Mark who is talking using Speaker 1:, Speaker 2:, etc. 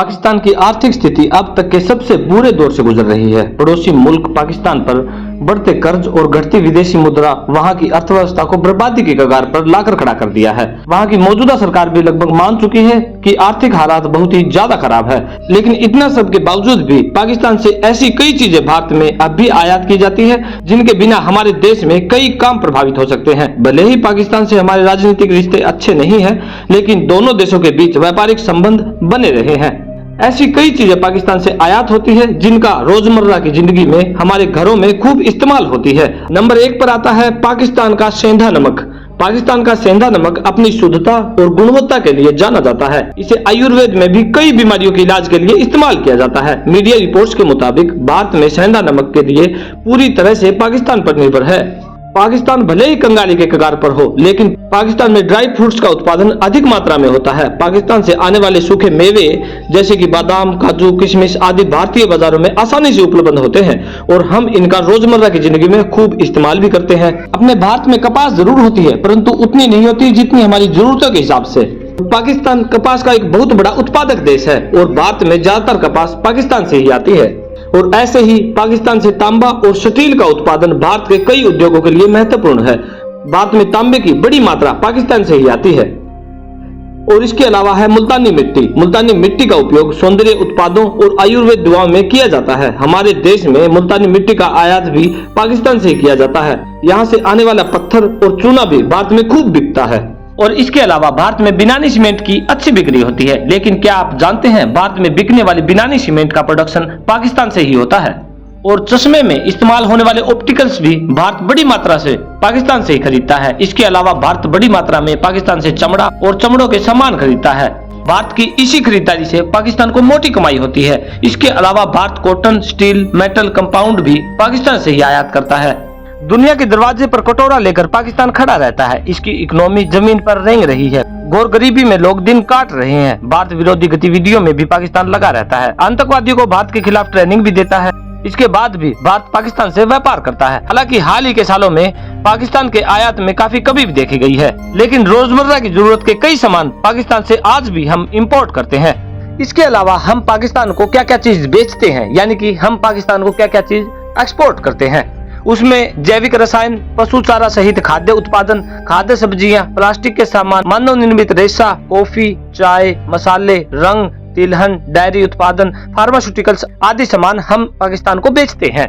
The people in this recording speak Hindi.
Speaker 1: पाकिस्तान की आर्थिक स्थिति अब तक के सबसे बुरे दौर से गुजर रही है। पड़ोसी मुल्क पाकिस्तान पर बढ़ते कर्ज और घटती विदेशी मुद्रा वहां की अर्थव्यवस्था को बर्बादी की कगार पर लाकर खड़ा कर दिया है। वहां की मौजूदा सरकार भी लगभग मान चुकी है कि आर्थिक हालात बहुत ही ज्यादा खराब है, लेकिन इतना सब के बावजूद भी पाकिस्तान से ऐसी कई चीजें भारत में अब भी आयात की जाती है जिनके बिना हमारे देश में कई काम प्रभावित हो सकते हैं। भले ही पाकिस्तान से हमारे राजनीतिक रिश्ते अच्छे नहीं है, लेकिन दोनों देशों के बीच व्यापारिक संबंध बने रहे हैं। ऐसी कई चीजें पाकिस्तान से आयात होती है जिनका रोजमर्रा की जिंदगी में हमारे घरों में खूब इस्तेमाल होती है। नंबर 1 पर आता है पाकिस्तान का सेंधा नमक। पाकिस्तान का सेंधा नमक अपनी शुद्धता और गुणवत्ता के लिए जाना जाता है। इसे आयुर्वेद में भी कई बीमारियों के इलाज के लिए इस्तेमाल किया जाता है। मीडिया रिपोर्ट्स के मुताबिक भारत में सेंधा नमक के लिए पूरी तरह से पाकिस्तान पर निर्भर है। पाकिस्तान भले ही कंगाली के कगार पर हो, लेकिन पाकिस्तान में ड्राई फ्रूट्स का उत्पादन अधिक मात्रा में होता है। पाकिस्तान से आने वाले सूखे मेवे जैसे कि बादाम, काजू, किशमिश आदि भारतीय बाजारों में आसानी से उपलब्ध होते हैं और हम इनका रोजमर्रा की जिंदगी में खूब इस्तेमाल भी करते हैं। अपने भारत में कपास जरूर होती है, परंतु उतनी नहीं होती जितनी हमारी जरूरतों के हिसाब से। पाकिस्तान कपास का एक बहुत बड़ा उत्पादक देश है और भारत में ज्यादातर कपास पाकिस्तान से ही आती है। और ऐसे ही पाकिस्तान से तांबा और स्टील का उत्पादन भारत के कई उद्योगों के लिए महत्वपूर्ण है। भारत में तांबे की बड़ी मात्रा पाकिस्तान से ही आती है। और इसके अलावा है मुल्तानी मिट्टी। मुल्तानी मिट्टी का उपयोग सौंदर्य उत्पादों और आयुर्वेद दवाओं में किया जाता है। हमारे देश में मुल्तानी मिट्टी का आयात भी पाकिस्तान से ही किया जाता है। यहाँ से आने वाला पत्थर और चूना भी भारत में खूब बिकता है। और इसके अलावा भारत में बिनानी सीमेंट की अच्छी बिक्री होती है। लेकिन क्या आप जानते हैं भारत में बिकने वाली बिनानी सीमेंट का प्रोडक्शन पाकिस्तान से ही होता है। और चश्मे में इस्तेमाल होने वाले ऑप्टिकल्स भी भारत बड़ी मात्रा से पाकिस्तान से ही खरीदता है। इसके अलावा भारत बड़ी मात्रा में पाकिस्तान से चमड़ा और चमड़ों के सामान खरीदता है। भारत की इसी खरीदारी से पाकिस्तान को मोटी कमाई होती है। इसके अलावा Bharat cotton, steel, metal, compound भी पाकिस्तान से ही आयात करता है। दुनिया के दरवाजे पर कटोरा लेकर पाकिस्तान खड़ा रहता है। इसकी इकोनॉमी जमीन पर रेंग रही है। घोर गरीबी में लोग दिन काट रहे हैं। भारत विरोधी गतिविधियों में भी पाकिस्तान लगा रहता है। आतंकवादियों को भारत के खिलाफ ट्रेनिंग भी देता है। इसके बाद भी भारत पाकिस्तान से व्यापार करता है। हालांकि हाल ही के सालों में पाकिस्तान के आयात में काफी कमी भी देखी गई है, लेकिन रोजमर्रा की जरूरत के कई सामान पाकिस्तान से आज भी हम इम्पोर्ट करते हैं। इसके अलावा हम पाकिस्तान को क्या क्या चीज बेचते हैं, यानी कि हम पाकिस्तान को क्या क्या चीज एक्सपोर्ट करते हैं, उसमें जैविक रसायन, पशु चारा सहित खाद्य उत्पादन, खाद्य सब्जियां, प्लास्टिक के सामान, मानव निर्मित रेशा, कॉफी, चाय, मसाले, रंग, तिलहन, डायरी उत्पादन, फार्मास्यूटिकल्स आदि सामान हम पाकिस्तान को बेचते हैं।